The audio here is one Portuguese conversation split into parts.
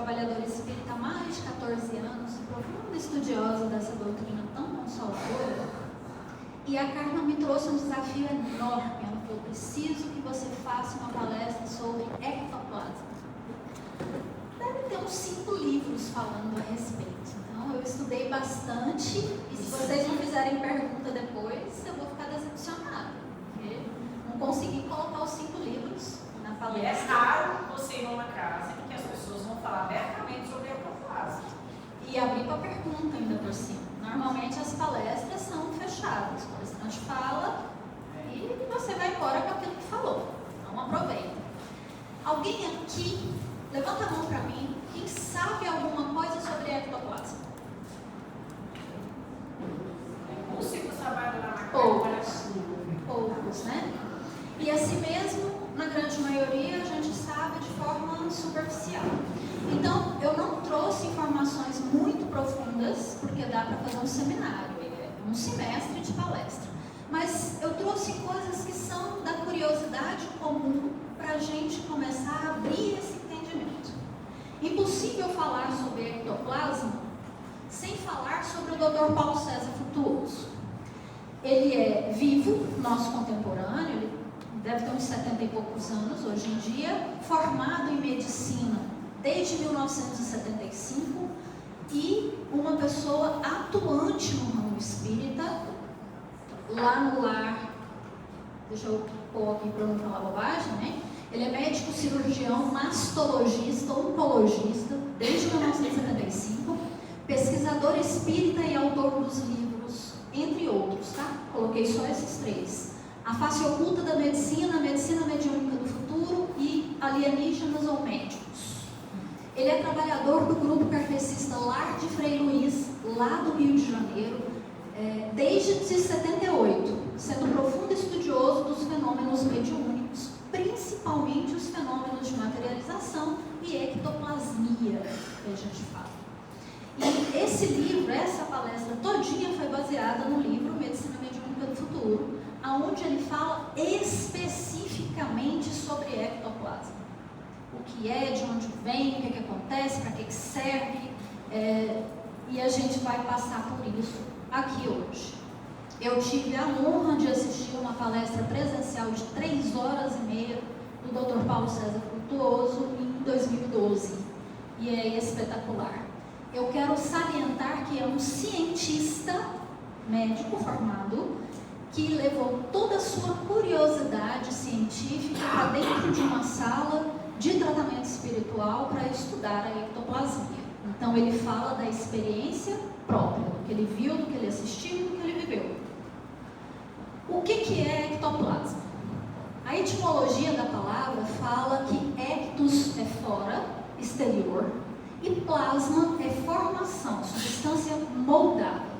trabalhadora espírita há mais de 14 anos, profunda estudiosa dessa doutrina tão consoladora, e a Carla me trouxe um desafio enorme. Ela falou: preciso que você faça uma palestra sobre ectoplasma. Deve ter uns 5 livros falando a respeito. Então, eu estudei bastante, e se vocês não fizerem pergunta depois, eu vou ficar decepcionada, porque não consegui colocar os 5 livros na palestra. E é raro você ir numa casa em que as pessoas vão falar abertamente sobre ectoplasma. E abrir para pergunta ainda por cima. Normalmente as palestras são fechadas. O palestrante fala e você vai embora com aquilo que falou. Então aproveita. Alguém aqui, levanta a mão para mim, quem sabe alguma coisa sobre ectoplasma? Músicos trabalham na Poucos, né? E assim mesmo, na grande maioria, a gente sabe de forma superficial. Então, eu não trouxe informações muito profundas, porque dá para fazer um seminário, um semestre de palestra. Mas eu trouxe coisas que são da curiosidade comum para a gente começar a abrir esse entendimento. Impossível falar sobre ectoplasma sem falar sobre o Dr. Paulo César Frutuoso. Ele é vivo, nosso contemporâneo, ele deve ter uns 70 e poucos anos hoje em dia, formado em medicina desde 1975 e uma pessoa atuante no ramo espírita, lá no lar, deixa eu pôr aqui para não falar bobagem, né? Ele é médico cirurgião, mastologista, oncologista, desde 1975, pesquisador espírita e autor dos livros, entre outros, tá? Coloquei só esses 3. A Face Oculta da Medicina, a Medicina Mediúnica do Futuro e Alienígenas ou Médicos. Ele é trabalhador do grupo kardecista Lar de Frei Luiz, lá do Rio de Janeiro, desde 78, sendo profundo estudioso dos fenômenos mediúnicos, principalmente os fenômenos de materialização e ectoplasmia, que a gente fala. E esse livro, essa palestra todinha foi baseada no livro Medicina Mediúnica do Futuro, onde ele fala especificamente sobre ectoplasma. O que é, de onde vem, o que acontece, para que serve, e a gente vai passar por isso aqui hoje. Eu tive a honra de assistir uma palestra presencial de 3 horas e meia do Dr. Paulo César Frutuoso em 2012, e é espetacular. Eu quero salientar que é um cientista médico formado que levou toda a sua curiosidade científica para dentro de uma sala de tratamento espiritual para estudar a ectoplasmia. Então ele fala da experiência própria, do que ele viu, do que ele assistiu e do que ele viveu. O que é ectoplasma? A etimologia da palavra fala que ectos é fora, exterior, e plasma é formação, substância moldada.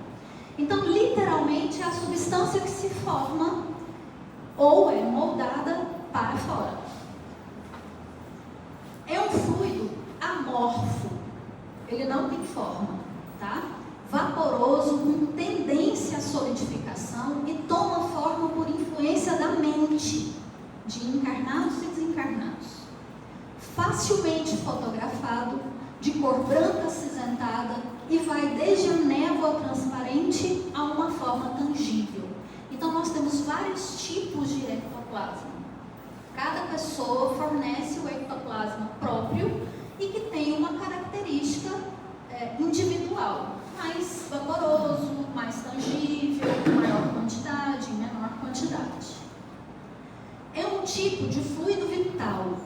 Então, literalmente, é a substância que se forma ou é moldada para fora. É um fluido amorfo, ele não tem forma, tá? Vaporoso, com tendência à solidificação e toma forma por influência da mente, de encarnados e desencarnados. Facilmente fotografado, de cor branca acinzentada e vai desde a névoa transparente a uma forma tangível. Então nós temos vários tipos de ectoplasma. Cada pessoa fornece o ectoplasma próprio e que tem uma característica individual, mais vaporoso, mais tangível, em maior quantidade, em menor quantidade. É um tipo de fluido vital,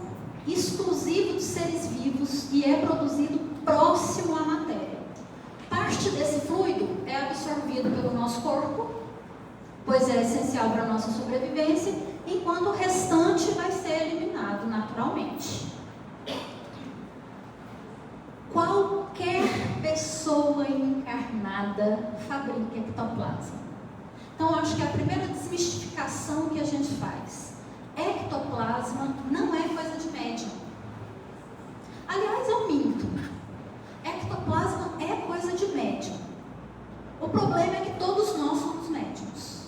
exclusivo de seres vivos e é produzido próximo à matéria. Parte desse fluido é absorvido pelo nosso corpo, pois é essencial para a nossa sobrevivência, enquanto o restante vai ser eliminado naturalmente. Qualquer pessoa encarnada fabrica ectoplasma. Então, acho que a primeira desmistificação que a gente faz: ectoplasma não é coisa de médium. Aliás, eu minto. Ectoplasma é coisa de médium. O problema é que todos nós somos médiums.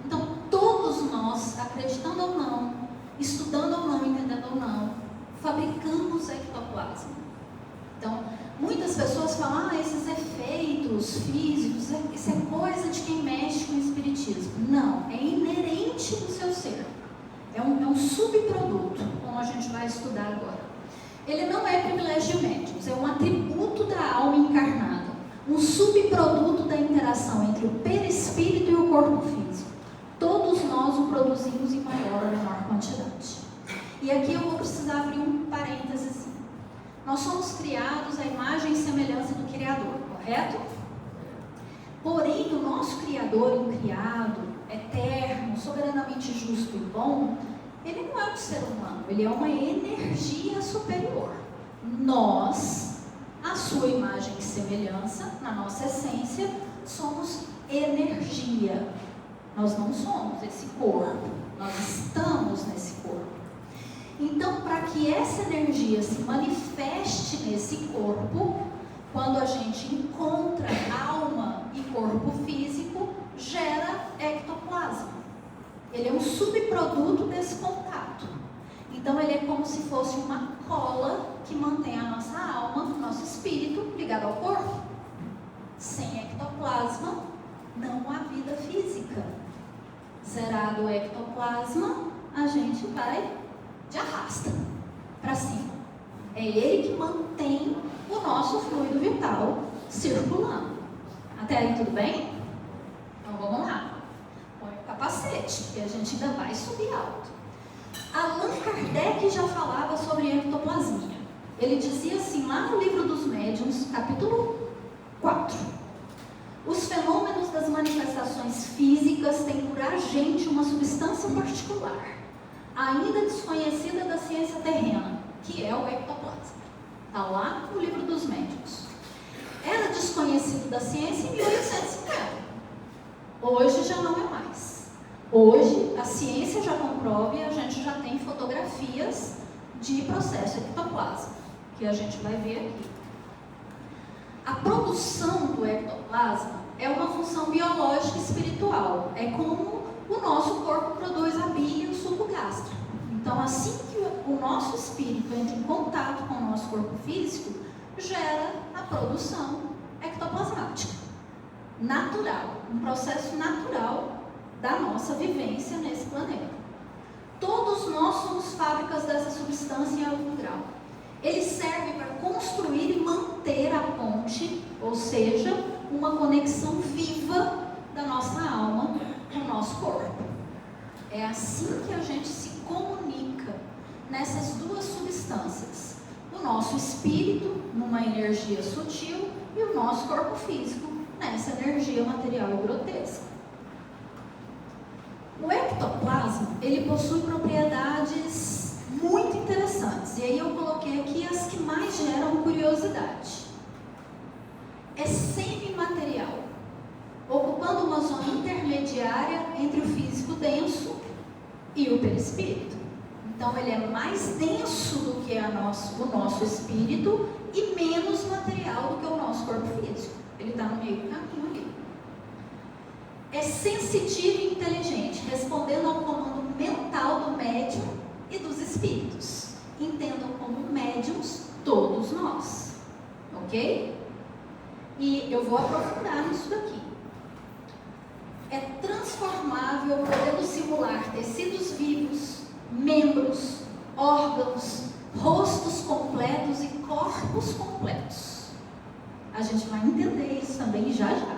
Então, todos nós, acreditando ou não, estudando ou não, entendendo ou não, fabricamos ectoplasma. Então, muitas pessoas falam, esses efeitos físicos, isso é coisa de quem mexe com o espiritismo. Não, é inerente no seu ser. É um subproduto, como a gente vai estudar agora. Ele não é privilégio de médiuns, é um atributo da alma encarnada, um subproduto da interação entre o perispírito e o corpo físico. Todos nós o produzimos em maior ou menor quantidade. E aqui eu vou precisar abrir um parênteses. Nós somos criados à imagem e semelhança do Criador, correto? Porém, o nosso Criador incriado, eterno, soberanamente justo e bom, ele não é um ser humano, ele é uma energia superior. Nós, a sua imagem e semelhança, na nossa essência, somos energia. Nós não somos esse corpo, nós estamos nesse corpo. Então, para que essa energia se manifeste nesse corpo, quando a gente encontra alma e corpo físico, gera ectoplasma. Ele é um subproduto desse contato. Então, ele é como se fosse uma cola que mantém a nossa alma, o nosso espírito ligado ao corpo. Sem ectoplasma, não há vida física. Zerado o ectoplasma, a gente vai de arrasta para cima. É ele que mantém o nosso fluido vital circulando. Até aí tudo bem? Então vamos lá. Põe o capacete, que a gente ainda vai subir alto. Allan Kardec já falava sobre ectoplasmia. Ele dizia assim, lá no Livro dos Médiuns, capítulo 4. Os fenômenos das manifestações físicas têm por agente uma substância particular, ainda desconhecida da ciência terrena, que é o ectoplasma. Está lá no Livro dos Médiuns. Era desconhecido da ciência em 1850. Hoje já não é mais. Hoje a ciência já comprova e a gente já tem fotografias de processo ectoplasma, que a gente vai ver aqui. A produção do ectoplasma é uma função biológica e espiritual. É como o nosso corpo produz a bile e o suco gástrico. Então, assim que o nosso espírito entra em contato com o nosso corpo físico, gera a produção ectoplasmática. Natural, um processo natural da nossa vivência nesse planeta. Todos nós somos fábricas dessa substância em algum grau. Ele serve para construir e manter a ponte, ou seja, uma conexão viva da nossa alma com o nosso corpo. É assim que a gente se comunica nessas duas substâncias. O nosso espírito, numa energia sutil, e o nosso corpo físico, nessa energia material e grotesca. O ectoplasma, ele possui propriedades muito interessantes. E aí eu coloquei aqui as que mais geram curiosidade. É semimaterial, ocupando uma zona intermediária entre o físico denso e o perispírito. Então ele é mais denso do que o nosso espírito e menos material do que o nosso corpo físico. Ele está no meio do caminho ali. É sensitivo e inteligente, respondendo ao comando mental do médium e dos espíritos. Entendam como médiums todos nós. Ok? E eu vou aprofundar nisso daqui. É transformável, podendo simular tecidos vivos, membros, órgãos, rostos completos e corpos completos. A gente vai entender isso também já já.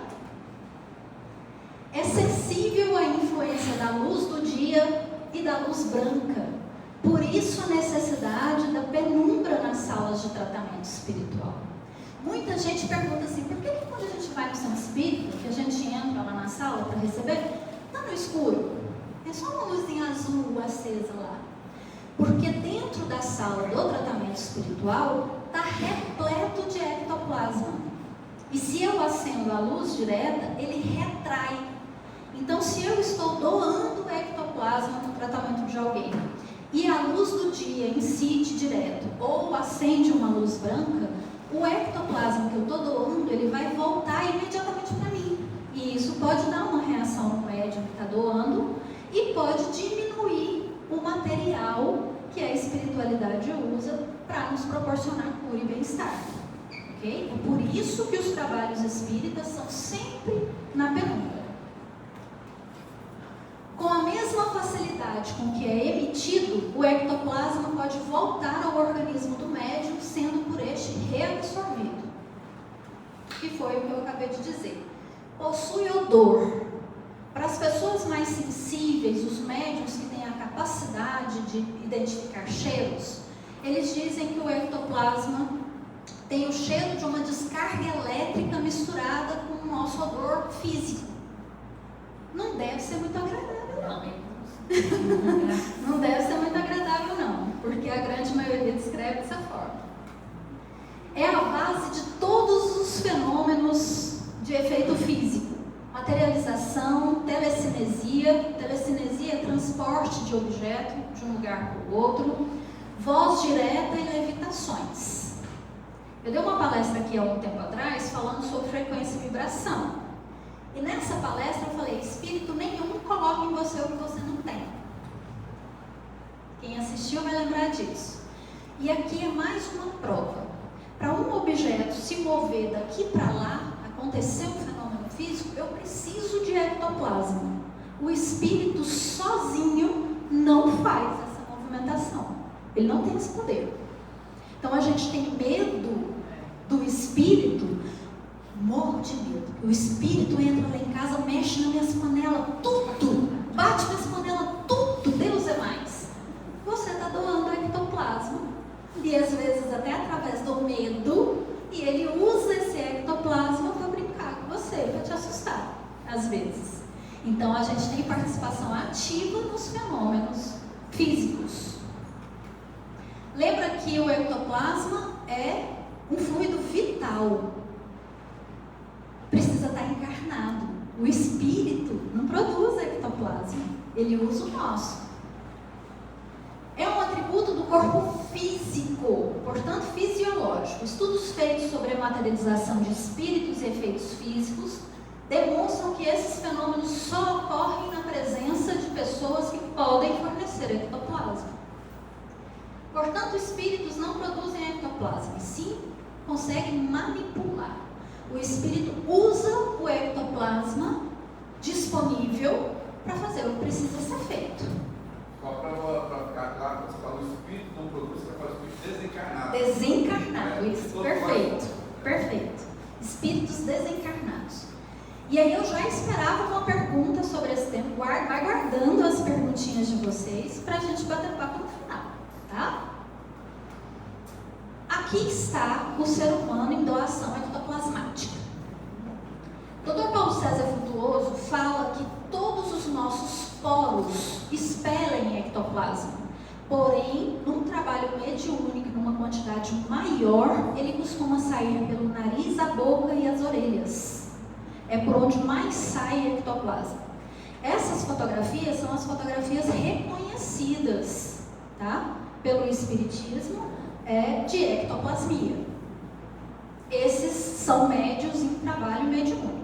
É sensível à influência da luz do dia e da luz branca. Por isso a necessidade da penumbra nas salas de tratamento espiritual. Muita gente pergunta assim, por que quando a gente vai no centro espírita, que a gente entra lá na sala para receber, está no escuro? É só uma luzinha azul acesa lá. Porque dentro da sala do tratamento espiritual está repleto de ectoplasma. E se eu acendo a luz direta, ele retrai. Então, se eu estou doando ectoplasma no tratamento de alguém e a luz do dia incide direto ou acende uma luz branca, o ectoplasma que eu estou doando, ele vai voltar imediatamente para mim. E isso pode dar uma reação no médium que está doando e pode diminuir o material que a espiritualidade usa para nos proporcionar cura e bem-estar. ok? É por isso que os trabalhos espíritas são sempre na penumbra. Com a mesma facilidade com que é emitido, o ectoplasma pode voltar ao organismo do médium, sendo por este reabsorvido. Que foi o que eu acabei de dizer. Possui odor. Para as pessoas mais sensíveis, os médiuns que têm a capacidade de identificar cheiros, eles dizem que o ectoplasma tem o cheiro de uma descarga elétrica misturada com o nosso odor físico. Não deve ser muito agradável, não. Não deve ser muito agradável, não, porque a grande maioria descreve dessa forma. É a base de todos os fenômenos de efeito físico. Materialização, telecinesia. Telecinesia é transporte de objeto de um lugar para o outro. Voz direta e levitações. Eu dei uma palestra aqui há um tempo atrás falando sobre frequência e vibração. E nessa palestra eu falei, espírito nenhum coloca em você o que você não tem. Quem assistiu vai lembrar disso. E aqui é mais uma prova. Para um objeto se mover daqui para lá, acontecer um fenômeno físico, eu preciso de ectoplasma. O espírito sozinho não faz essa movimentação. Ele não tem esse poder. Então a gente tem medo do espírito, morro de medo. O espírito entra lá em casa, mexe nas minhas panelas, tudo, bate nas panelas, tudo, Deus é mais. Você está doando ectoplasma, e às vezes até através do medo, e ele usa esse ectoplasma para brincar com você, para te assustar, às vezes. Então a gente tem participação ativa nos fenômenos físicos. Lembra que o ectoplasma é um fluido vital. Precisa estar encarnado. O espírito não produz ectoplasma, ele usa o nosso. É um atributo do corpo físico, portanto fisiológico. Estudos feitos sobre a materialização de espíritos e efeitos físicos demonstram que esses fenômenos só ocorrem na presença de pessoas que podem fornecer ectoplasma. Portanto, espíritos não produzem ectoplasma, e sim conseguem manipular. O espírito usa o ectoplasma disponível para fazer o que precisa ser feito. Só para ficar claro, você fala, o espírito não produz, você fala o espírito desencarnado. Desencarnado, isso, perfeito, perfeito. Espíritos desencarnados. E aí eu já esperava uma pergunta sobre esse tema. Vai guardando as perguntinhas de vocês para a gente bater papo no final, tá? Aqui está o ser humano em doação ectoplasmática. Dr. Paulo César Frutuoso fala que todos os nossos poros expelem ectoplasma. Porém, num trabalho mediúnico, numa quantidade maior, ele costuma sair pelo nariz, a boca e as orelhas. É por onde mais sai ectoplasma. Essas fotografias são as fotografias reconhecidas, tá? Pelo Espiritismo, de ectoplasmia. Esses são médios em trabalho mediúnico.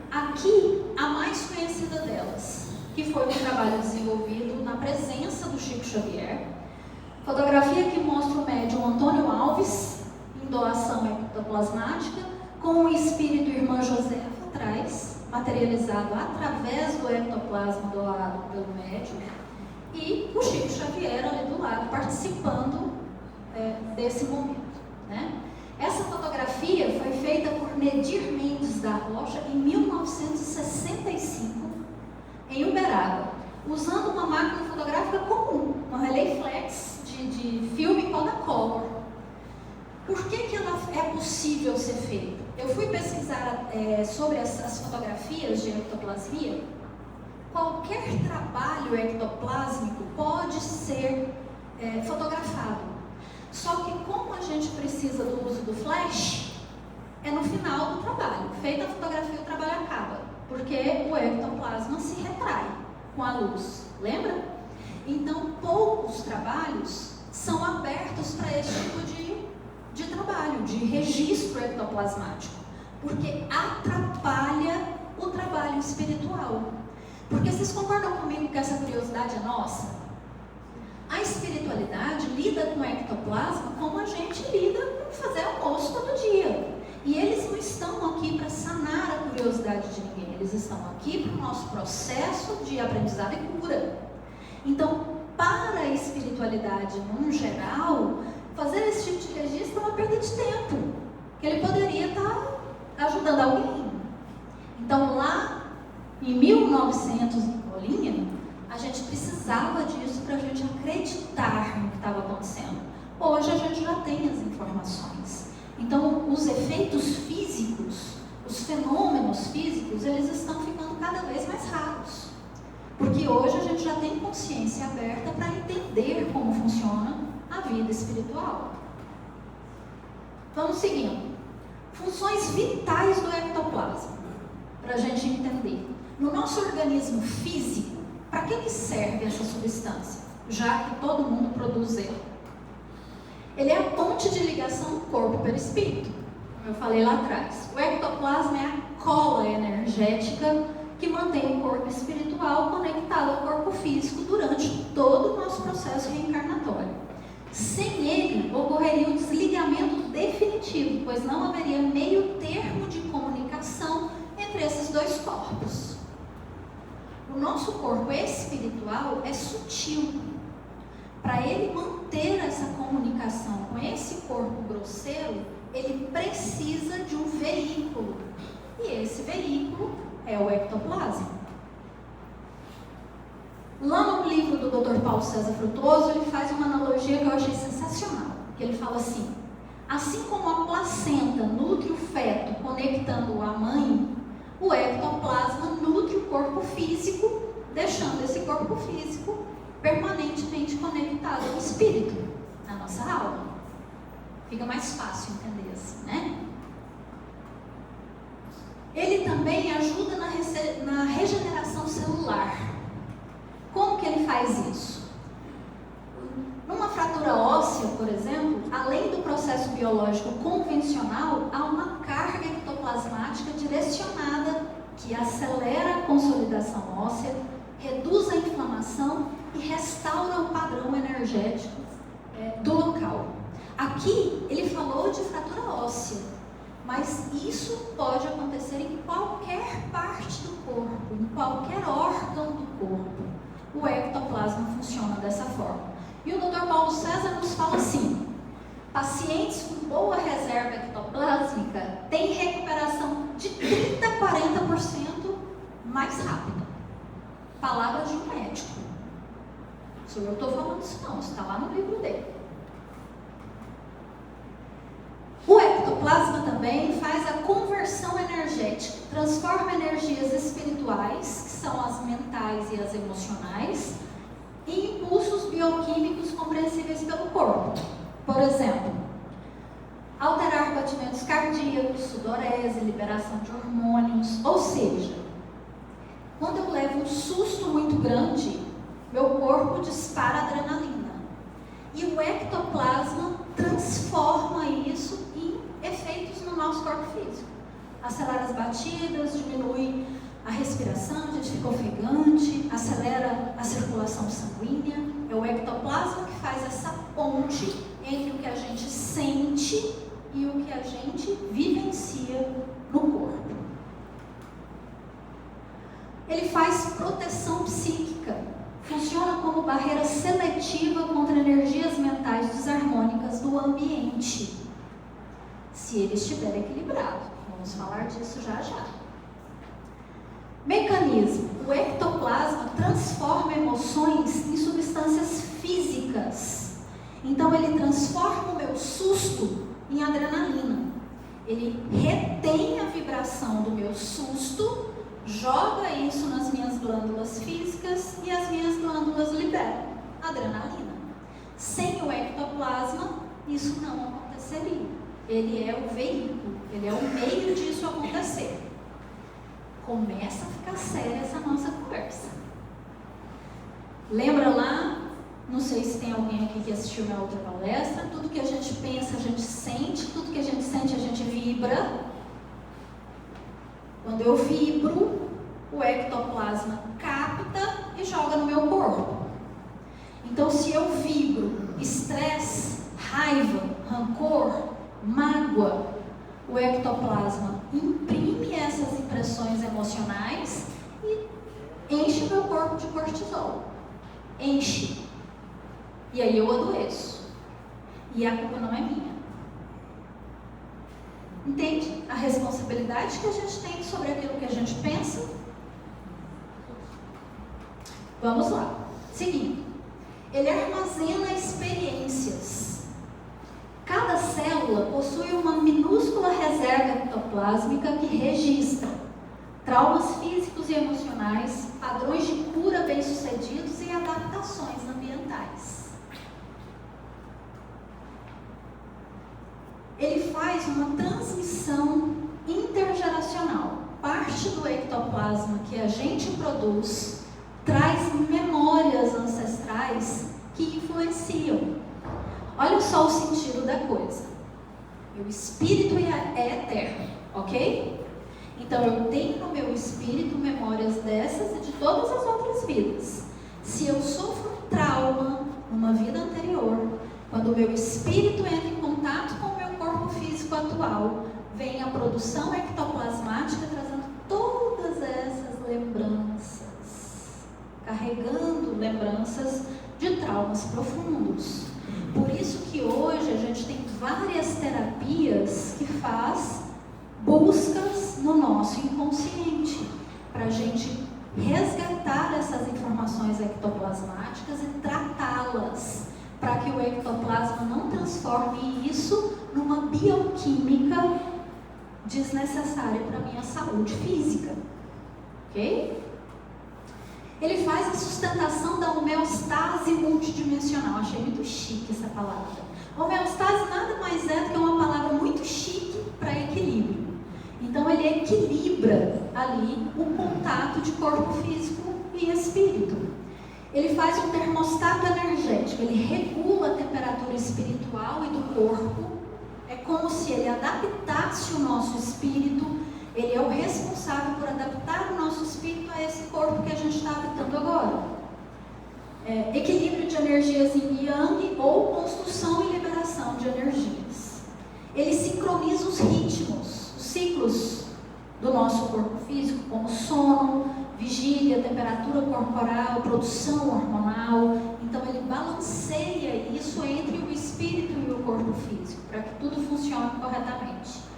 Aqui, a mais conhecida delas, que foi um trabalho desenvolvido na presença do Chico Xavier. Fotografia que mostra o médium Antônio Alves, em doação ectoplasmática, com o espírito Irmã Josefa atrás, materializado através do ectoplasma doado pelo médium, e o Chico Xavier ali do lado, participando desse momento, né? Essa fotografia foi feita por Nedir Mendes da Rocha em 1965, em Uberaba, usando uma máquina fotográfica comum, uma Rolleiflex de filme Kodacolor. Por que ela é possível ser feita? Eu fui pesquisar sobre as fotografias de ectoplasmia. Qualquer trabalho ectoplásmico pode ser fotografado. Só que como a gente precisa do uso do flash, é no final do trabalho. Feita a fotografia, o trabalho acaba. Porque o ectoplasma se retrai com a luz. Lembra? Então, poucos trabalhos são abertos para esse tipo de trabalho, de registro ectoplasmático. Porque atrapalha o trabalho espiritual. Porque vocês concordam comigo que essa curiosidade é nossa? A espiritualidade lida lida com o ectoplasma como a gente lida com fazer almoço todo dia. E eles não estão aqui para sanar a curiosidade de ninguém, eles estão aqui para o nosso processo de aprendizado e cura. Então, para a espiritualidade num geral, fazer esse tipo de registro é uma perda de tempo, que ele poderia estar ajudando alguém. Então, lá em 1900 em bolinha, a gente precisava disso para a gente acreditar no que estava acontecendo. Hoje a gente já tem as informações. Então, os efeitos físicos, os fenômenos físicos, eles estão ficando cada vez mais raros. Porque hoje a gente já tem consciência aberta para entender como funciona a vida espiritual. Vamos seguindo. Funções vitais do ectoplasma, para a gente entender. No nosso organismo físico, para que serve essa substância? Já que todo mundo produz ele. Ele é a ponte de ligação corpo-perispírito, como eu falei lá atrás. O ectoplasma é a cola energética que mantém o corpo espiritual conectado ao corpo físico durante todo o nosso processo reencarnatório. Sem ele, ocorreria um desligamento definitivo, pois não haveria meio termo de comunicação entre esses dois corpos. O nosso corpo espiritual é sutil. Para ele manter essa comunicação com esse corpo grosseiro, ele precisa de um veículo. E esse veículo é o ectoplasma. Lá no livro do Dr. Paulo César Frutuoso, ele faz uma analogia que eu achei sensacional. Que ele fala assim: assim como a placenta nutre o feto conectando-o à mãe, o ectoplasma nutre o corpo físico, deixando esse corpo físico permanentemente conectado ao espírito, à nossa alma. Fica mais fácil entender assim, né? Ele também ajuda na regeneração celular. Como que ele faz isso? Numa fratura óssea, por exemplo, além do processo biológico convencional, há uma carga ectoplasmática direcionada que acelera a consolidação óssea, reduz a inflamação e restaura o padrão energético do local. Aqui ele falou de fratura óssea, mas isso pode acontecer em qualquer parte do corpo, em qualquer órgão do corpo. O ectoplasma funciona dessa forma. E o Dr. Paulo César nos fala assim: pacientes com boa reserva ectoplásmica têm recuperação de 30% a 40% mais rápida. Palavra de um médico. Sou eu que estou falando isso não, está lá no livro dele. O ectoplasma também faz a conversão energética, transforma energias espirituais, que são as mentais e as emocionais, em impulsos bioquímicos compreensíveis pelo corpo. Por exemplo, alterar batimentos cardíacos, sudorese, liberação de hormônios. Ou seja, quando eu levo um susto muito grande, meu corpo dispara adrenalina. E o ectoplasma transforma isso em efeitos no nosso corpo físico. Acelera as batidas, diminui a respiração, a gente fica ofegante, acelera a circulação sanguínea. É o ectoplasma que faz essa ponte entre o que a gente sente e o que a gente vivencia no corpo. Ele faz proteção psíquica, funciona como barreira seletiva contra energias mentais desarmônicas do ambiente, se ele estiver equilibrado. Vamos falar disso já já. Mecanismo: o ectoplasma transforma emoções em substâncias físicas. Então ele transforma o meu susto em adrenalina. Ele retém a vibração do meu susto, joga isso nas minhas glândulas físicas e as minhas glândulas liberam adrenalina. Sem o ectoplasma, isso não aconteceria. Ele é o veículo, ele é o meio disso acontecer. Começa a ficar séria essa nossa conversa. Lembra lá, não sei se tem alguém aqui que assistiu minha outra palestra, tudo que a gente pensa, a gente sente, tudo que a gente sente, a gente vibra. Quando eu vibro, o ectoplasma capta e joga no meu corpo. Então, se eu vibro estresse, raiva, rancor, mágoa, o ectoplasma imprime essas impressões emocionais e enche meu corpo de cortisol. Enche. E aí eu adoeço. E a culpa não é minha. Entende a responsabilidade que a gente tem sobre aquilo que a gente pensa? Vamos lá. Seguindo. Ele armazena experiências. Cada célula possui uma minúscula reserva ectoplásmica que registra traumas físicos e emocionais, padrões de cura bem-sucedidos e adaptações ambientais. Ele faz uma transmissão intergeracional. Parte do ectoplasma que a gente produz traz memórias ancestrais que influenciam. Olha só o sentido da coisa. O espírito é eterno, ok? Então eu tenho no meu espírito memórias dessas e de todas as outras vidas. Se eu sofro um trauma numa vida anterior, quando o meu espírito entra em contato com o meu corpo físico atual, vem a produção ectoplasmática trazendo todas essas lembranças, carregando lembranças de traumas profundos. Por isso que hoje a gente tem várias terapias que faz buscas no nosso inconsciente, para a gente resgatar essas informações ectoplasmáticas e tratá-las, para que o ectoplasma não transforme isso numa bioquímica desnecessária para a minha saúde física. Ok? Ele faz a sustentação da homeostase multidimensional. Achei muito chique essa palavra. Homeostase nada mais é do que uma palavra muito chique para equilíbrio. Então ele equilibra ali o contato de corpo físico e espírito. Ele faz um termostato energético, ele regula a temperatura espiritual e do corpo. É como se ele adaptasse o nosso espírito. Ele é o responsável por adaptar o nosso espírito a esse corpo que a gente está habitando agora. Equilíbrio de energias em Yang ou construção e liberação de energias. Ele sincroniza os ritmos, os ciclos do nosso corpo físico, como sono, vigília, temperatura corporal, produção hormonal. Então ele balanceia isso entre o espírito e o corpo físico, para que tudo funcione corretamente.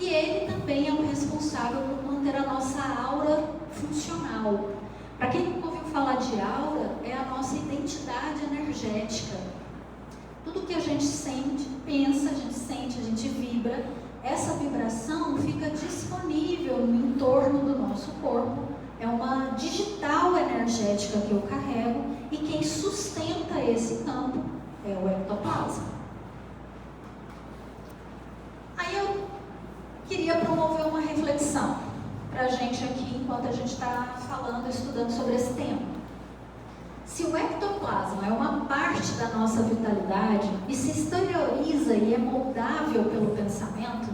E ele também é o responsável por manter a nossa aura funcional. Para quem nunca ouviu falar de aura, é a nossa identidade energética. Tudo que a gente sente, pensa, a gente sente, a gente vibra, essa vibração fica disponível no entorno do nosso corpo. É uma digital energética que eu carrego e quem sustenta esse campo é o ectoplasma. Aí eu queria promover uma reflexão para a gente aqui, enquanto a gente está falando, estudando sobre esse tema. Se o ectoplasma é uma parte da nossa vitalidade e se exterioriza e é moldável pelo pensamento,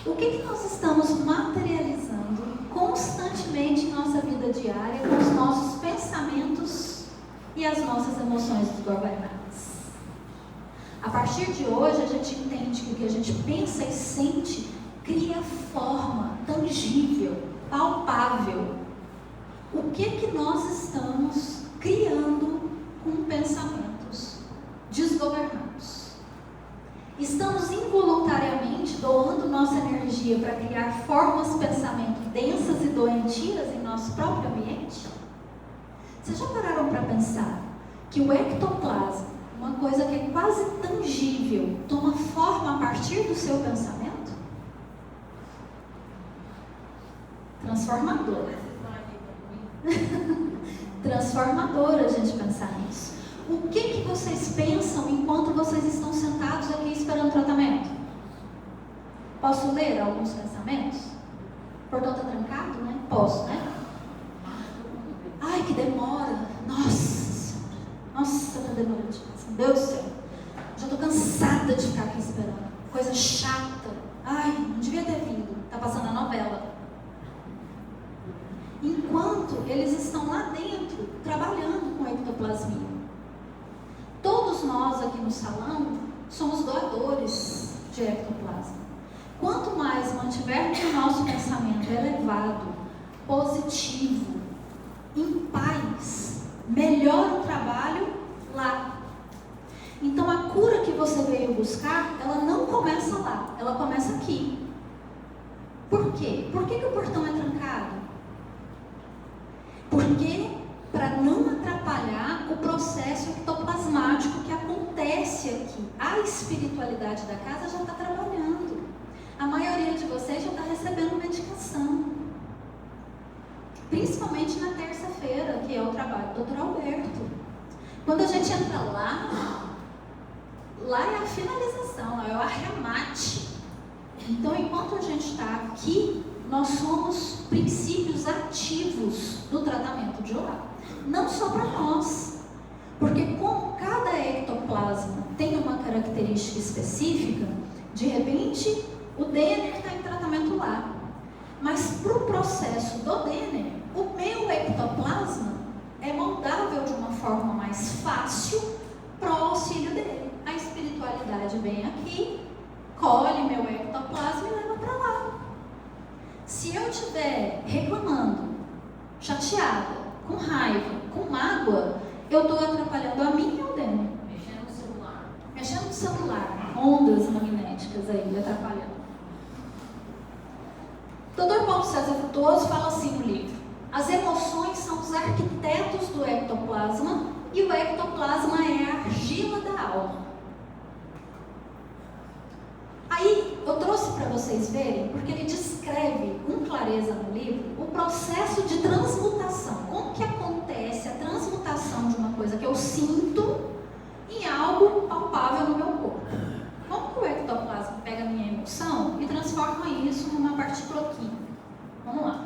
o que nós estamos materializando constantemente em nossa vida diária com os nossos pensamentos e as nossas emoções desgovernadas? A partir de hoje, a gente entende que o que a gente pensa e sente cria forma tangível, palpável. O que nós estamos criando com pensamentos desgovernados? Estamos involuntariamente doando nossa energia para criar formas de pensamento densas e doentias em nosso próprio ambiente? Vocês já pararam para pensar que o ectoplasma, uma coisa que é quase tangível, toma forma a partir do seu pensamento? Transformador. Transformador a gente pensar nisso. O que vocês pensam enquanto vocês estão sentados aqui esperando tratamento? Posso ler alguns pensamentos? O portão está trancado, né? Posso, né? Ai, que demora. Nossa, tá demorando demais. Meu Deus do céu. Já estou cansada de ficar aqui esperando. Coisa chata. Ai, não devia ter vindo. Tá passando a novela. Enquanto eles estão lá dentro, trabalhando com ectoplasmia. Todos nós aqui no salão somos doadores de ectoplasma. Quanto mais mantivermos o nosso pensamento elevado, positivo, em paz, melhor o trabalho lá. Então a cura que você veio buscar, ela não começa lá, ela começa aqui. Por quê? Por que o portão é trancado? Porque para não atrapalhar o processo ectoplasmático que acontece aqui. A espiritualidade da casa já está trabalhando. A maioria de vocês já está recebendo medicação. Principalmente na terça-feira, que é o trabalho do Dr. Alberto. Quando a gente entra lá é a finalização, lá é o arremate. Então, enquanto a gente está aqui, nós somos princípios ativos do tratamento de Oá. Não só para nós, porque como cada ectoplasma tem uma característica específica, de repente o Denner está em tratamento lá. Mas para o processo do Denner, o meu ectoplasma é moldável de uma forma mais fácil para o auxílio dele. A espiritualidade vem aqui, colhe meu ectoplasma e leva para lá. Se eu estiver reclamando, chateada, com raiva, com mágoa, eu estou atrapalhando a mim e ao Denner. Mexendo no celular. Mexendo no celular, ondas magnéticas aí, atrapalhando. Dr. Paulo César Frutuoso fala assim no livro: as emoções são os arquitetos do ectoplasma e o ectoplasma é a argila da alma. Aí eu trouxe para vocês verem, porque ele descreve com clareza no livro o processo de transmutação. Como que acontece a transmutação de uma coisa que eu sinto em algo palpável no meu corpo? Como que o ectoplasma pega a minha emoção e transforma isso numa partícula química? Vamos lá.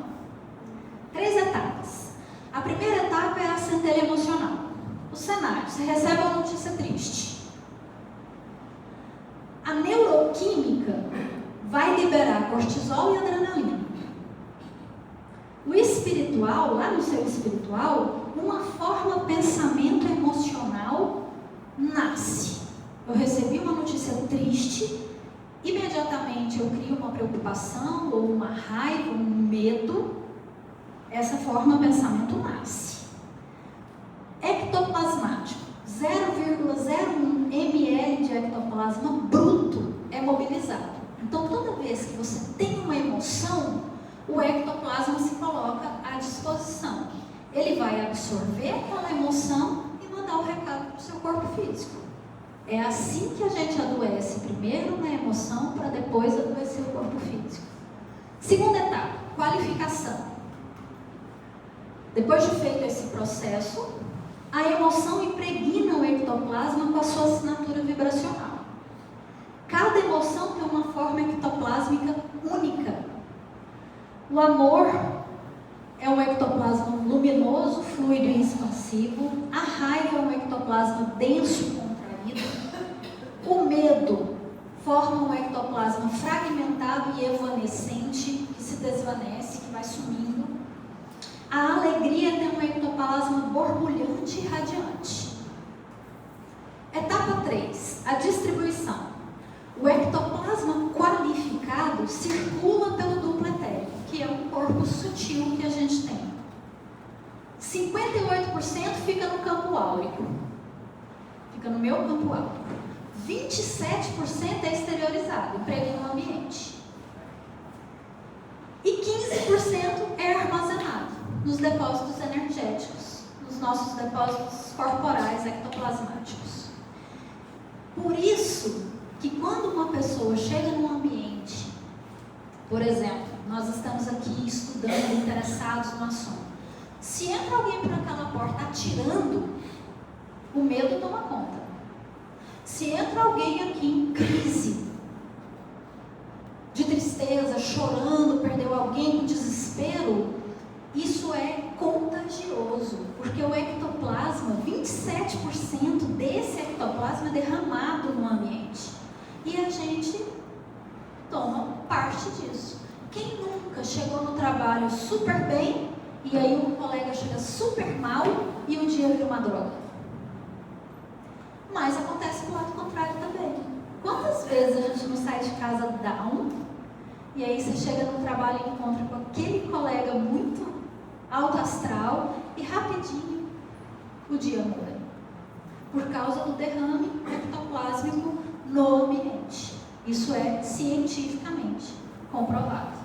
3 etapas. A primeira etapa é a centelha emocional. O cenário: você recebe uma notícia triste. A neuroquímica vai liberar cortisol e adrenalina. O espiritual, lá no seu espiritual, uma forma pensamento emocional nasce. Eu recebi uma notícia triste, imediatamente eu crio uma preocupação, ou uma raiva, um medo. Essa forma pensamento nasce. Ectoplasmático: 0,01 ml de ectoplasma bruto é mobilizado. Então, toda vez que você tem uma emoção, o ectoplasma se coloca à disposição. Ele vai absorver aquela emoção e mandar o recado para o seu corpo físico. É assim que a gente adoece, primeiro na emoção, para depois adoecer o corpo físico. Segunda etapa: qualificação. Depois de feito esse processo, a emoção impregna o ectoplasma com a sua assinatura vibracional. Cada emoção tem uma forma ectoplásmica única. O amor é um ectoplasma luminoso, fluido e expansivo. A raiva é um ectoplasma denso e contraído. O medo forma um ectoplasma fragmentado e evanescente, que se desvanece, que vai sumindo. A alegria tem um ectoplasma borbulhante e radiante. Etapa 3, a distribuição. O ectoplasma qualificado circula pelo duplo etérico, que é um corpo sutil que a gente tem. 58% fica no campo áurico, fica no meu campo áurico. 27% é exteriorizado, impregna no ambiente. E 15% é armazenado nos depósitos energéticos, nos nossos depósitos corporais ectoplasmáticos. Por isso que quando uma pessoa chega num ambiente, por exemplo, nós estamos aqui estudando, interessados no assunto, se entra alguém por aquela porta atirando, o medo toma conta. Se entra alguém aqui em crise, de tristeza, chorando, perdeu alguém, com desespero, isso é contagioso, porque o ectoplasma, 27% desse ectoplasma é derramado no ambiente. E a gente toma parte disso. Quem nunca chegou no trabalho super bem, e aí um colega chega super mal, e um dia vira uma droga? Mas acontece do lado contrário também. vezes a gente não sai de casa down, e aí você chega no trabalho e encontra com aquele colega muito alto astral e rapidinho o dia muda. Por causa do derrame ectoplásmico no ambiente. Isso é cientificamente comprovado.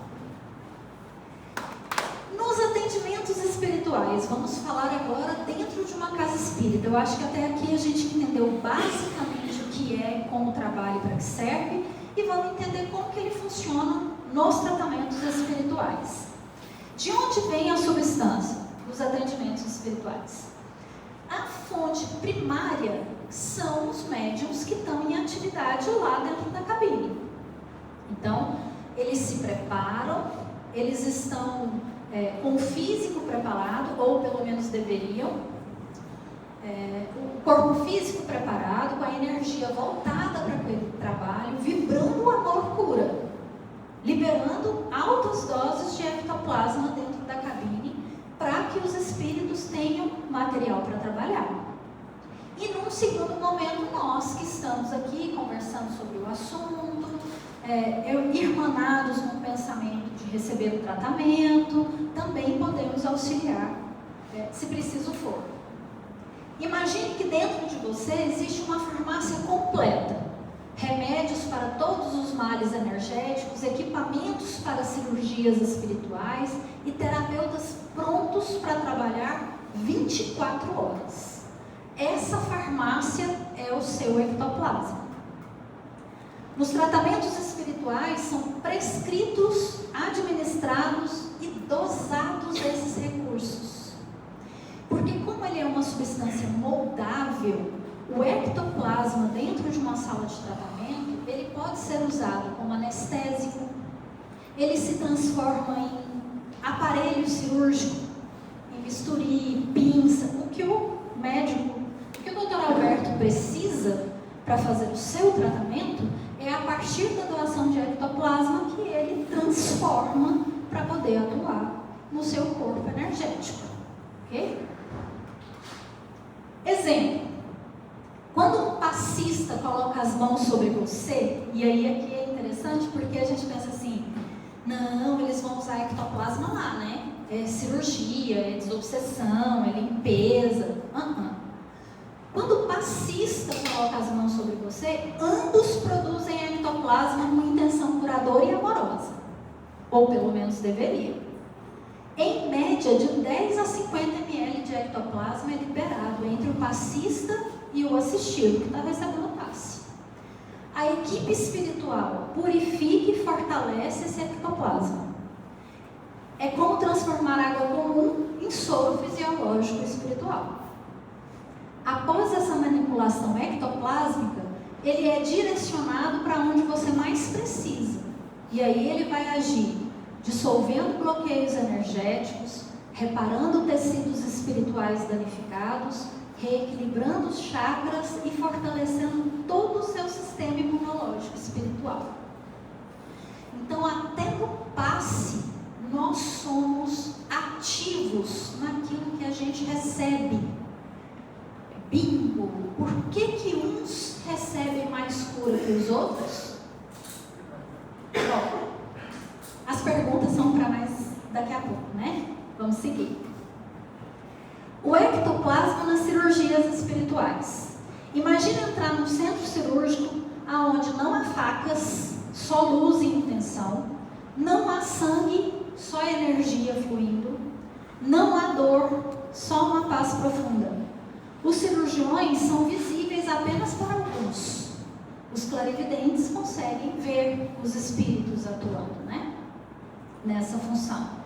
Nos atendimentos espirituais, vamos falar agora dentro de uma casa espírita. Eu acho que até aqui a gente entendeu basicamente o que é, como trabalha e para que serve, e vamos entender como que ele funciona nos tratamentos espirituais. De onde vem a substância dos atendimentos espirituais? A fonte primária são os médiuns que estão em atividade lá dentro da cabine. Então, eles se preparam, eles estão com o físico preparado, ou pelo menos deveriam, o corpo físico preparado, com a energia voltada para aquele trabalho, vibrando o amor-cura, liberando altas doses de ectoplasma dentro da cabine, para que os espíritos tenham material para trabalhar. E num segundo momento, nós que estamos aqui conversando sobre o assunto, irmanados no pensamento de receber o tratamento, também podemos auxiliar, se preciso for. Imagine que dentro de você existe uma farmácia completa. Remédios para todos os males energéticos, equipamentos para cirurgias espirituais e terapeutas prontos para trabalhar 24 horas. Essa farmácia é o seu ectoplasma. Nos tratamentos espirituais são prescritos, administrados e dosados esses recursos. Porque como ele é uma substância moldável, o ectoplasma dentro de uma sala de tratamento, ele pode ser usado como anestésico, ele se transforma em aparelho cirúrgico, em bisturi, pinça, o que o médico, o que o Dr. Alberto precisa para fazer o seu tratamento é a partir da doação de ectoplasma que ele transforma para poder atuar no seu corpo energético. Ok? Exemplo. Quando um passista coloca as mãos sobre você, e aí aqui é interessante porque a gente pensa assim, não, eles vão usar ectoplasma lá, né? É cirurgia, é desobsessão, é limpeza. Quando o passista coloca as mãos sobre você, ambos produzem ectoplasma com intenção curadora e amorosa. Ou pelo menos deveriam. Em média, de 10 a 50 ml de ectoplasma é liberado entre o passista e o assistido, que está recebendo o passe. A equipe espiritual purifica e fortalece esse ectoplasma. É como transformar água comum em soro fisiológico espiritual. Após essa manipulação ectoplásmica, ele é direcionado para onde você mais precisa. E aí ele vai agir dissolvendo bloqueios energéticos, reparando tecidos espirituais danificados, reequilibrando os chakras e fortalecendo todo o seu sistema imunológico espiritual. Então, até no passe, nós somos ativos naquilo que a gente recebe. Bingo! Por que uns recebem mais cura que os outros? Bom, as perguntas são para mais daqui a pouco, né? Vamos seguir. O ectoplasma nas cirurgias espirituais. Imagine entrar num centro cirúrgico onde não há facas, só luz e intenção, não há sangue, só energia fluindo, não há dor, só uma paz profunda. Os cirurgiões são visíveis apenas para alguns. Os clarividentes conseguem ver os espíritos atuando, né? Nessa função.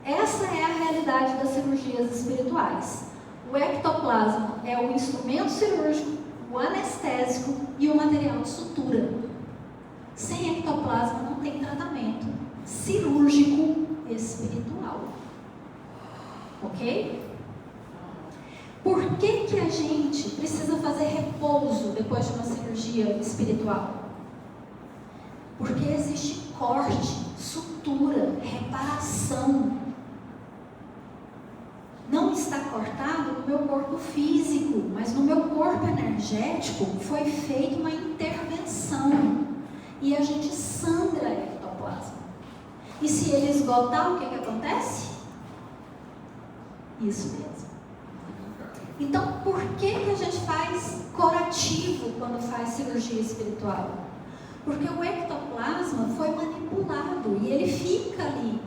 Essa é a realidade das cirurgias espirituais. O ectoplasma é o instrumento cirúrgico, o anestésico e o material de sutura. Sem ectoplasma não tem tratamento cirúrgico espiritual. Ok? Por que a gente precisa fazer repouso depois de uma cirurgia espiritual? Porque existe corte, sutura, reparação. não está cortado no meu corpo físico, mas no meu corpo energético foi feita uma intervenção. E a gente sangra ectoplasma. E se ele esgotar, o que acontece? Isso mesmo. Então, por que a gente faz curativo quando faz cirurgia espiritual? Porque o ectoplasma foi manipulado e ele fica ali.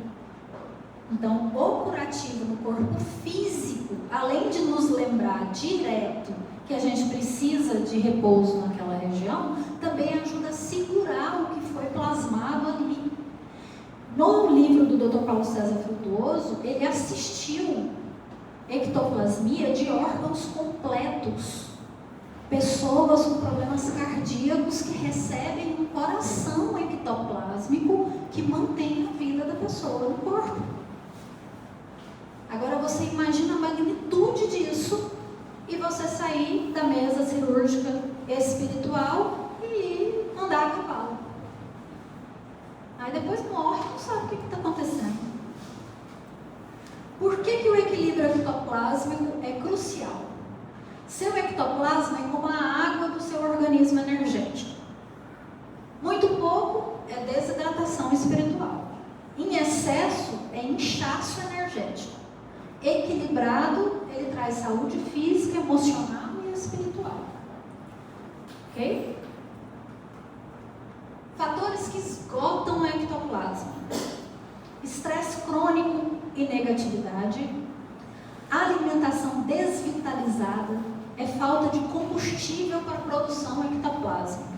Então, o curativo no corpo físico, além de nos lembrar direto que a gente precisa de repouso naquela região, também ajuda a segurar o que foi plasmado ali. No livro do Dr. Paulo César Frutuoso, ele assistiu ectoplasmia de órgãos completos. Pessoas com problemas cardíacos que recebem um coração ectoplásmico que mantém a vida da pessoa no corpo. Agora você imagina a magnitude disso e você sair da mesa cirúrgica espiritual e andar a cavalo. Aí depois morre e não sabe o que está acontecendo. Por que o equilíbrio ectoplásmico é crucial? Seu ectoplasma é como a água do seu organismo energético. Muito pouco é desidratação espiritual. Em excesso é inchaço energético. Equilibrado, ele traz saúde física, emocional e espiritual. Ok? Fatores que esgotam o ectoplasma: estresse crônico e negatividade, alimentação desvitalizada, é falta de combustível para a produção ectoplásmica.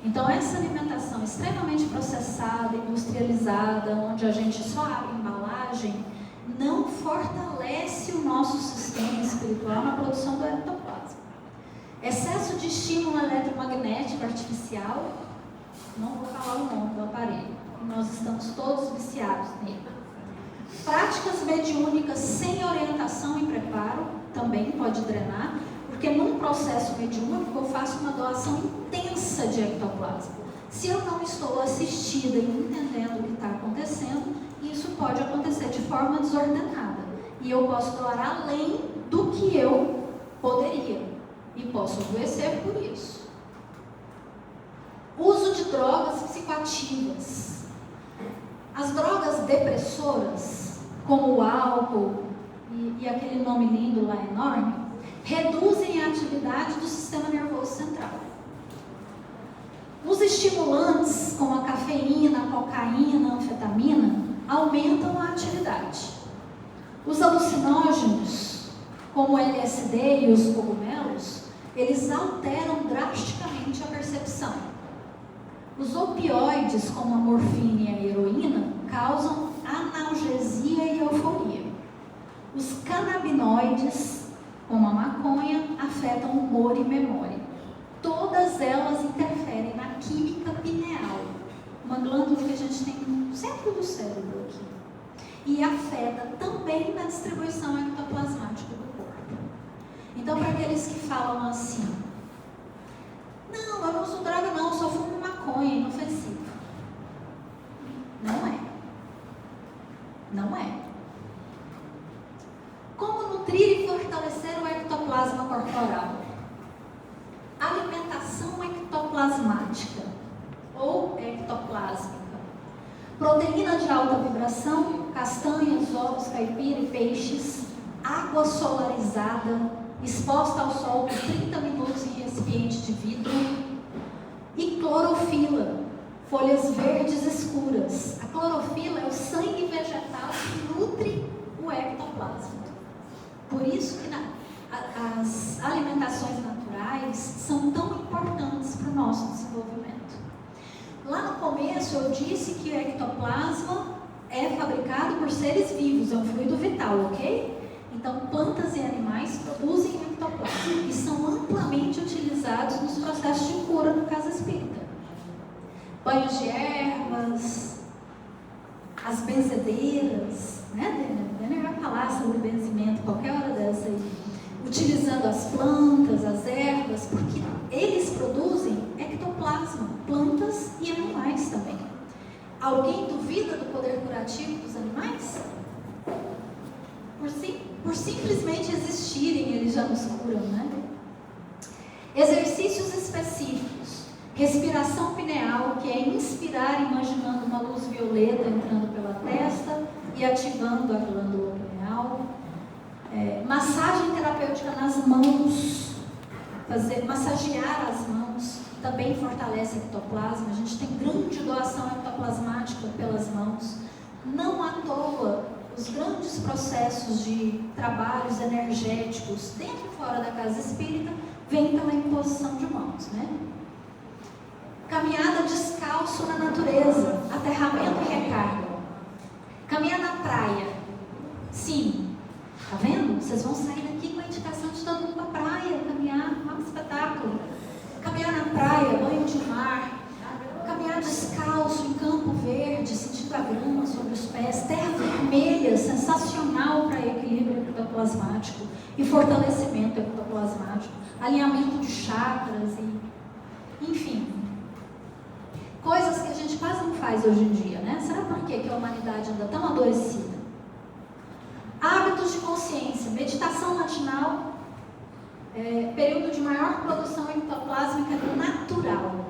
Então, essa alimentação extremamente processada, industrializada, onde a gente só abre embalagem, não fortalece o nosso sistema espiritual na produção do ectoplasma. Excesso de estímulo eletromagnético artificial, não vou falar o nome do aparelho, nós estamos todos viciados nele. Práticas mediúnicas sem orientação e preparo também pode drenar, porque num processo mediúnico eu faço uma doação intensa de ectoplasma. Se eu não estou assistida e entendendo o que está acontecendo, isso pode acontecer de forma desordenada. E eu posso doar além do que eu poderia. E posso adoecer por isso. Uso de drogas psicoativas. As drogas depressoras, como o álcool e aquele nome lindo lá enorme, reduzem a atividade do sistema nervoso central. Os estimulantes, como a cafeína, a cocaína, a anfetamina, aumentam a atividade. Os alucinógenos, como o LSD e os cogumelos, eles alteram drasticamente a percepção. Os opioides, como a morfina e a heroína, causam analgesia e euforia. Os canabinoides, como a maconha, afetam humor e memória. Todas elas interferem na química pineal, uma glândula que a gente tem no centro do cérebro aqui, e afeta também na distribuição ectoplasmática do corpo. Então, para aqueles que falam assim, não, eu não uso droga não, só fumo maconha, inofensivo. Não é. Não é. Como nutrir e fortalecer o ectoplasma corporal? Alimentação ectoplasmática ou ectoplásmica. Proteína de alta vibração, castanhas, ovos, caipira e peixes, água solarizada, exposta ao sol por 30 minutos em recipiente de vidro, e clorofila, folhas verdes escuras. A clorofila é o sangue vegetal que nutre o ectoplasma. Por isso que as alimentações naturais são tão importantes para o nosso desenvolvimento. Lá no começo eu disse que o ectoplasma é fabricado por seres vivos, é um fluido vital, ok? Então plantas e animais produzem ectoplasma e são amplamente utilizados nos processos de cura no Casa Espírita. Banhos de ervas, as benzedeiras, né? Daniel vai falar sobre benzimento qualquer hora dessa aí. Utilizando as plantas, as ervas, porque eles produzem ectoplasma, plantas e animais também. Alguém duvida do poder curativo dos animais? Por si? Por simplesmente existirem, eles já nos curam, né? Exercícios específicos. Respiração pineal, que é inspirar imaginando uma luz violeta entrando pela testa e ativando a glândula pineal. Massagem terapêutica nas mãos. Massagear as mãos também fortalece o ectoplasma. A gente tem grande doação ectoplasmática pelas mãos. Não à toa, os grandes processos de trabalhos energéticos dentro e fora da casa espírita vêm pela imposição de mãos, né? Caminhada descalço na natureza, aterramento e recarga. Caminhar na praia. Sim, tá vendo? Vocês vão sair daqui com a indicação de todo mundo para a praia, caminhar, um espetáculo. Caminhar na praia, banho de mar. Caminhar descalço em campo verde, sentindo a grama sobre os pés. Terra vermelha, sensacional para equilíbrio ectoplasmático e fortalecimento ectoplasmático. Alinhamento de chakras e, enfim, coisas que a gente quase não faz hoje em dia, né? Será por quê que a humanidade anda tão adoecida? Hábitos de consciência, meditação matinal, período de maior produção ectoplásmica natural.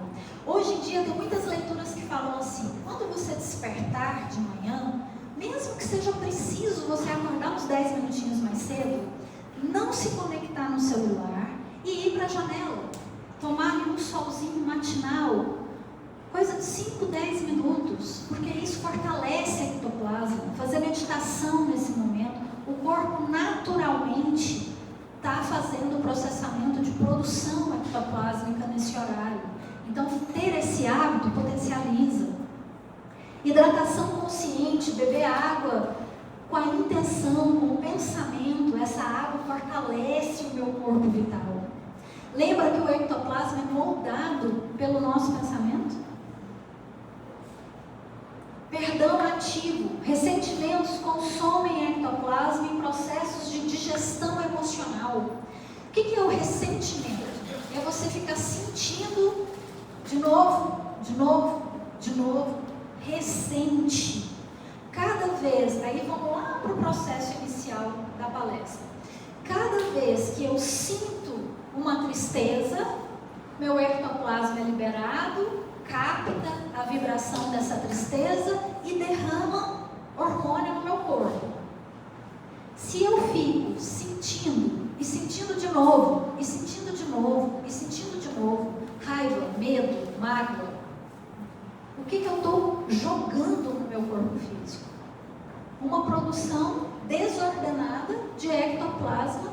Hoje em dia tem muitas leituras que falam assim: quando você despertar de manhã, mesmo que seja preciso você acordar uns 10 minutinhos mais cedo, não se conectar no celular e ir para a janela, tomar um solzinho matinal, coisa de 5, 10 minutos, porque isso fortalece a ectoplasma. Fazer meditação nesse momento, o corpo naturalmente está fazendo o processamento de produção ectoplásmica nesse horário. Então, ter esse hábito potencializa. Hidratação consciente, beber água com a intenção, com o pensamento. Essa água fortalece o meu corpo vital. Lembra que o ectoplasma é moldado pelo nosso pensamento? Perdão ativo. Ressentimentos consomem ectoplasma em processos de digestão emocional. O que é o ressentimento? É você ficar sentindo de novo, ressente. Cada vez, aí vamos lá para o processo inicial da palestra. Cada vez que eu sinto uma tristeza, meu ectoplasma é liberado, capta a vibração dessa tristeza e derrama hormônio no meu corpo. Se eu fico sentindo, e sentindo de novo, e sentindo de novo, e sentindo de novo, raiva, medo, mágoa, o que eu estou jogando no meu corpo físico? Uma produção desordenada de ectoplasma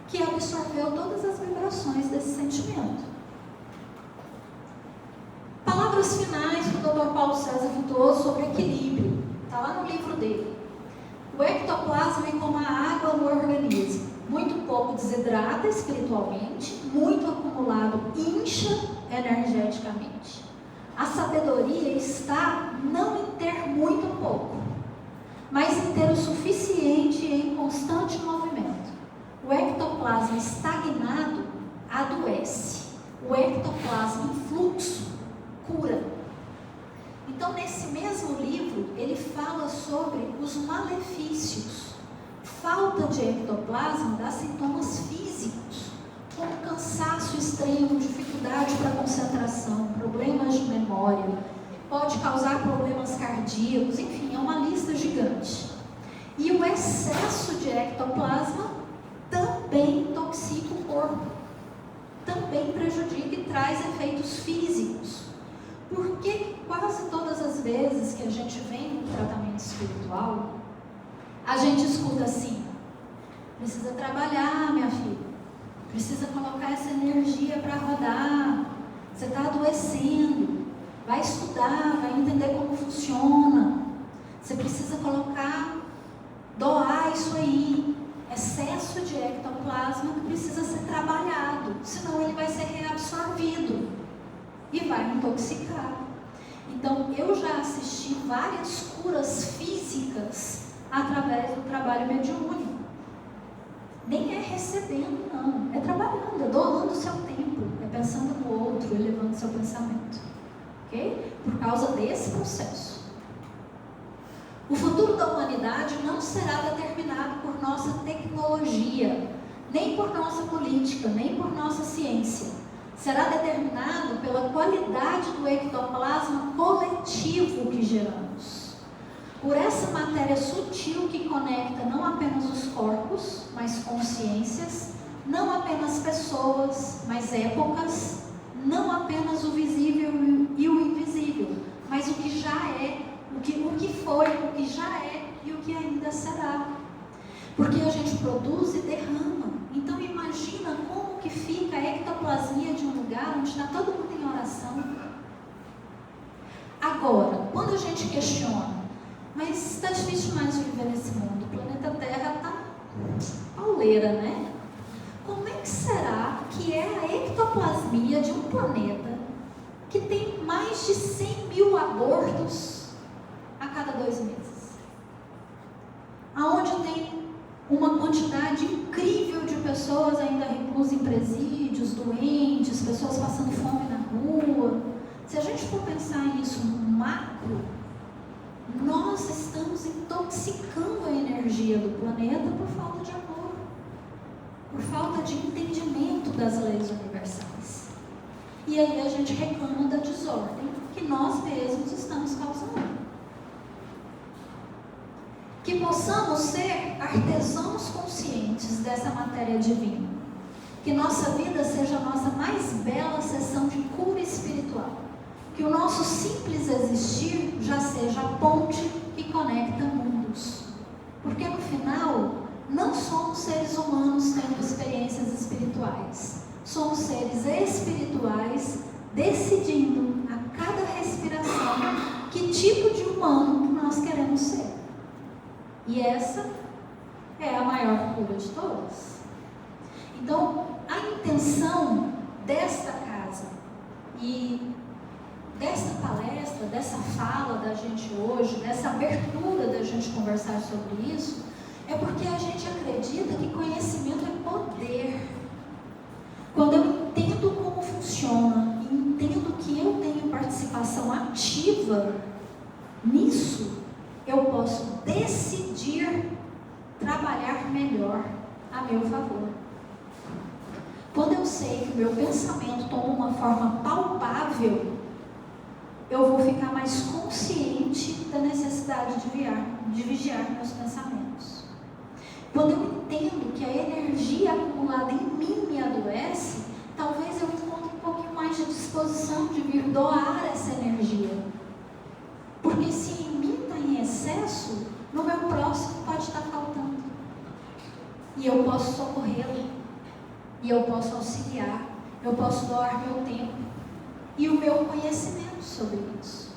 que absorveu todas as vibrações desse sentimento. Palavras finais do Dr. Paulo César Frutuoso sobre equilíbrio. Está lá no livro dele. O ectoplasma é como a água no organismo. Muito pouco desidrata espiritualmente, muito acumulado incha energeticamente. A sabedoria está não em ter muito pouco, mas em ter o suficiente e em constante movimento. O ectoplasma estagnado adoece. O ectoplasma em fluxo cura. Então, nesse mesmo livro, ele fala sobre os malefícios. Falta de ectoplasma dá sintomas físicos, como cansaço extremo, dificuldade para concentração, problemas de memória, pode causar problemas cardíacos, enfim, é uma lista gigante. E o excesso de ectoplasma também intoxica o corpo, também prejudica e traz efeitos físicos. Porque quase todas as vezes que a gente vem no tratamento espiritual, a gente escuta assim: precisa trabalhar, minha filha, precisa colocar essa energia para rodar, você está adoecendo, vai estudar, vai entender como funciona, você precisa doar isso aí, excesso de ectoplasma que precisa ser trabalhado, senão ele vai ser reabsorvido e vai intoxicar. Então, eu já assisti várias curas físicas através do trabalho mediúnico. Nem é recebendo, não. É trabalhando, é doando o seu tempo, é pensando no outro, elevando seu pensamento. Ok? Por causa desse processo. O futuro da humanidade não será determinado por nossa tecnologia, nem por nossa política, nem por nossa ciência. Será determinado pela qualidade do ectoplasma coletivo que geramos. Por essa matéria sutil que conecta não apenas os corpos, mas consciências, não apenas pessoas, mas épocas, não apenas o visível e o invisível, mas o que já é, o que foi, o que já é e o que ainda será. Porque a gente produz e derrama. Então imagina como que fica a ectoplasmia de um lugar onde está todo mundo em oração. Agora, quando a gente questiona, mas está difícil demais de viver nesse mundo, o planeta Terra está pauleira, né? Como é que será que é a ectoplasmia de um planeta que tem mais de 100 mil abortos a cada 2 meses? Aonde tem uma quantidade incrível de pessoas ainda reclusas em presídios, doentes, pessoas passando fome na rua. Se a gente for pensar nisso no macro, nós estamos intoxicando a energia do planeta por falta de amor, por falta de entendimento das leis universais. E aí a gente reclama da desordem que nós mesmos estamos causando. Que possamos ser artesãos conscientes dessa matéria divina. Que nossa vida seja a nossa mais bela sessão de cura espiritual. Que o nosso simples existir já seja a ponte que conecta mundos. Porque no final, não somos seres humanos tendo experiências espirituais. Somos seres espirituais decidindo a cada respiração que tipo de humano que nós queremos ser. E essa é a maior cura de todas. Então, a intenção desta casa e desta palestra, dessa fala da gente hoje, dessa abertura da gente conversar sobre isso, é porque a gente acredita que conhecimento é poder. Quando eu entendo como funciona e entendo que eu tenho participação ativa nisso, eu posso decidir trabalhar melhor a meu favor. Quando eu sei que o meu pensamento toma uma forma palpável, eu vou ficar mais consciente da necessidade de vigiar meus pensamentos. Quando eu entendo que a energia acumulada em mim me adoece, talvez eu encontre um pouquinho mais de disposição de vir doar essa energia. Porque se em mim está em excesso, no meu próximo pode estar faltando. E eu posso socorrê-lo. E eu posso auxiliar. Eu posso doar meu tempo e o meu conhecimento sobre isso.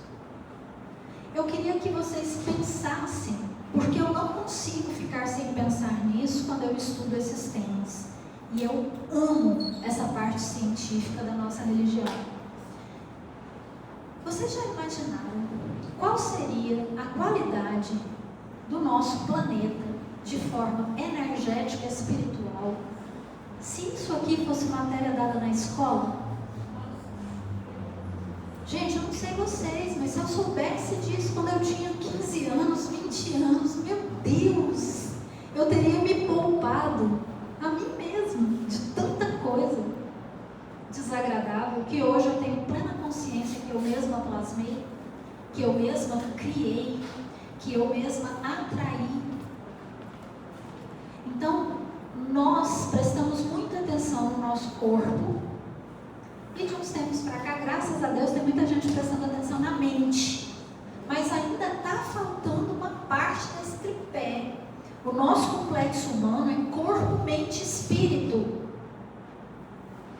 Eu queria que vocês pensassem, porque eu não consigo ficar sem pensar nisso quando eu estudo esses temas. E eu amo essa parte científica da nossa religião. Vocês já imaginaram qual seria a qualidade do nosso planeta de forma energética e espiritual se isso aqui fosse matéria dada na escola? Gente, eu não sei vocês, mas se eu soubesse disso quando eu tinha 15 anos, 20 anos, meu Deus, eu teria me poupado a mim mesmo de tanta coisa desagradável que hoje eu tenho plena consciência que eu mesma plasmei, que eu mesma criei, que eu mesma atraí. Então, nós prestamos muita atenção no nosso corpo e de uns tempos para cá, graças a Deus, tem muita gente prestando atenção na mente, mas ainda está faltando uma parte desse tripé. O nosso complexo humano é corpo, mente e espírito.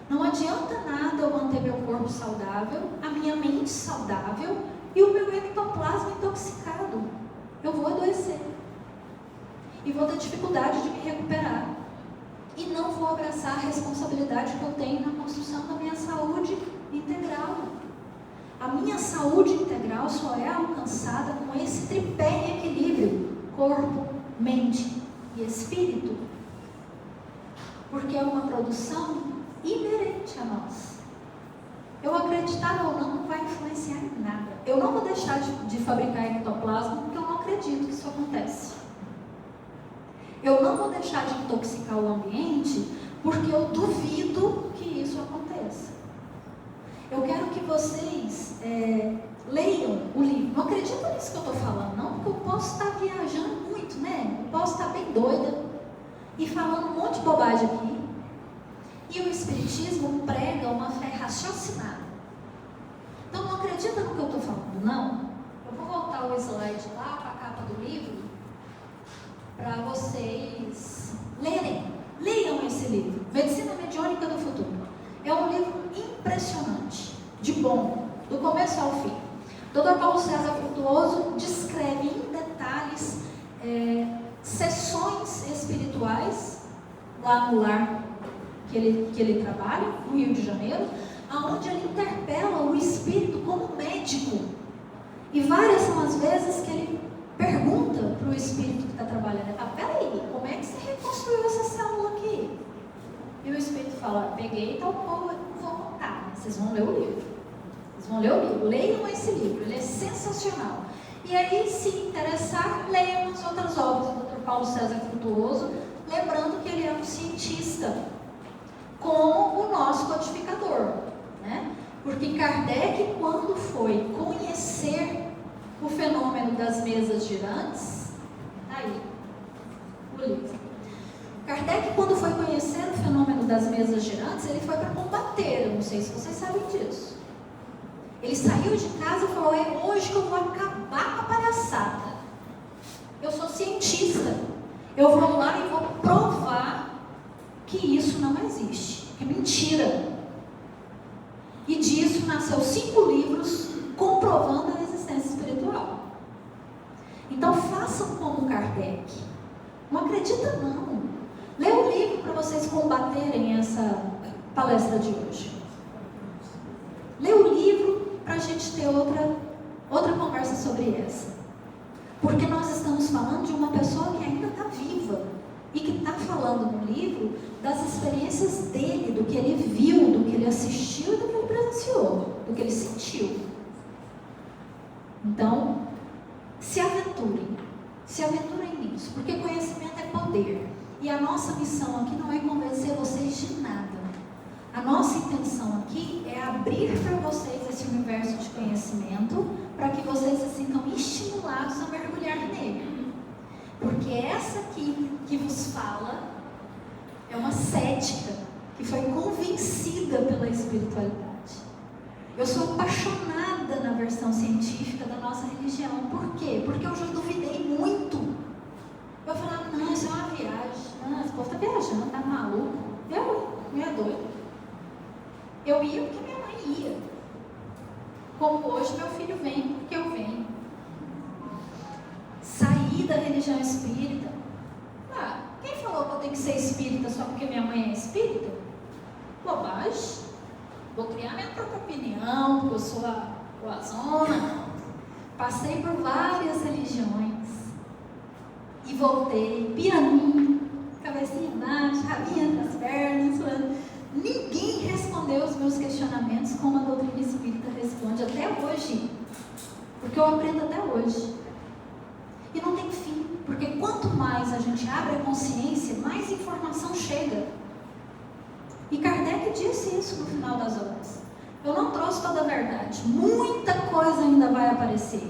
Não adianta nada eu manter meu corpo saudável, a minha mente saudável e o meu ectoplasma intoxicado. Eu vou adoecer e vou ter dificuldade de me recuperar e não vou abraçar a responsabilidade que eu tenho na construção da minha saúde integral. A minha saúde integral só é alcançada com esse tripé em equilíbrio: corpo, mente e espírito, porque é uma produção inerente a nós. Eu acreditar ou não vai influenciar em nada. Eu não vou deixar de fabricar ectoplasma porque eu não acredito que isso acontece. Eu não vou deixar de intoxicar o ambiente porque eu duvido que isso aconteça. Eu quero que vocês leiam o livro. Não acredita nisso que eu estou falando, não, porque eu posso estar viajando muito, né? Eu posso estar bem doida e falando um monte de bobagem aqui. E o Espiritismo prega uma fé raciocinada. Então não acredita no que eu estou falando, não. Eu vou voltar o slide lá para a capa do livro para vocês lerem. Leiam esse livro, Medicina Mediúnica do Futuro. É um livro impressionante, de bom, do começo ao fim. Dr. Paulo César Frutuoso descreve em detalhes sessões espirituais lá no lar que ele trabalha, no Rio de Janeiro, onde ele interpela o espírito como médico. E várias são as vezes que ele pergunta para o espírito que está trabalhando: peraí, como é que você reconstruiu essa célula aqui? E o espírito fala: peguei tal coisa, não vou contar, vocês vão ler o livro. Vocês vão ler o livro, leiam esse livro, ele é sensacional. E aí, se interessar, leiam as outras obras do Dr. Paulo César Frutuoso, lembrando que ele é um cientista, como o nosso codificador, né? Porque Kardec, quando foi conhecer o fenômeno das mesas girantes, aí, o livro. Kardec, quando foi conhecer o fenômeno das mesas girantes, ele foi para combater, eu não sei se vocês sabem disso. Ele saiu de casa e falou: é hoje que eu vou acabar com a palhaçada. Eu sou cientista, eu vou lá e vou provar que isso não existe, que é mentira. E disso nasceu 5 livros comprovando a existência espiritual. Então façam como Kardec. Não acredita não. Lê o livro para vocês combaterem essa palestra de hoje. Lê o livro para a gente ter outra conversa sobre essa. Porque nós estamos falando de uma pessoa que ainda está viva e que está falando no livro das experiências dele, do que ele viu, do que ele assistiu e do que ele presenciou, do que ele sentiu. Então, se aventurem nisso, porque conhecimento é poder. E a nossa missão aqui não é convencer vocês de nada. A nossa intenção aqui é abrir para vocês esse universo de conhecimento, para que vocês se sintam estimulados a mergulhar nele. Porque essa aqui que vos fala é uma cética que foi convencida pela espiritualidade. Eu sou apaixonada na versão científica da nossa religião. Por quê? Porque eu já duvidei muito. Eu falava: não, isso é uma viagem. Não, esse povo está viajando, está maluco. Eu é doido. Eu ia porque minha mãe ia. Como hoje meu filho vem porque eu venho. Saí da religião espírita. Quem falou que eu tenho que ser espírita só porque minha mãe é espírita? Bobagem. Vou criar minha própria opinião, porque eu sou a zona. Passei por várias religiões. E voltei, pianinho, cabecinha embaixo, rabinha nas pernas, falando. Ninguém respondeu os meus questionamentos como a doutrina espírita responde até hoje. Porque eu aprendo até hoje. E não tem fim, porque quanto mais a gente abre a consciência, mais informação chega. E Kardec disse isso no final das obras. Eu não trouxe toda a verdade, muita coisa ainda vai aparecer.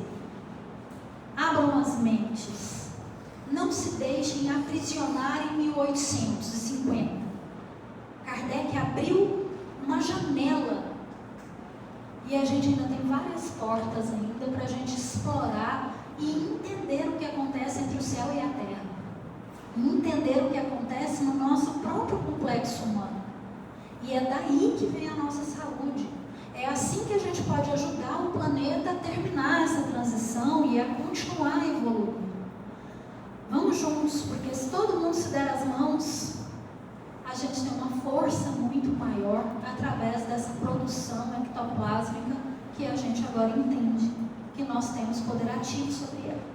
Abram as mentes, não se deixem aprisionar em 1850. Kardec abriu uma janela e a gente ainda tem várias portas ainda para a gente explorar e entender o que acontece entre o céu e a terra, e entender o que acontece no nosso próprio complexo humano. E é daí que vem a nossa saúde. É assim que a gente pode ajudar o planeta a terminar essa transição e a continuar evoluindo. Vamos juntos, porque se todo mundo se der as mãos, a gente tem uma força muito maior através dessa produção ectoplásmica que a gente agora entende que nós temos poder ativo sobre ela.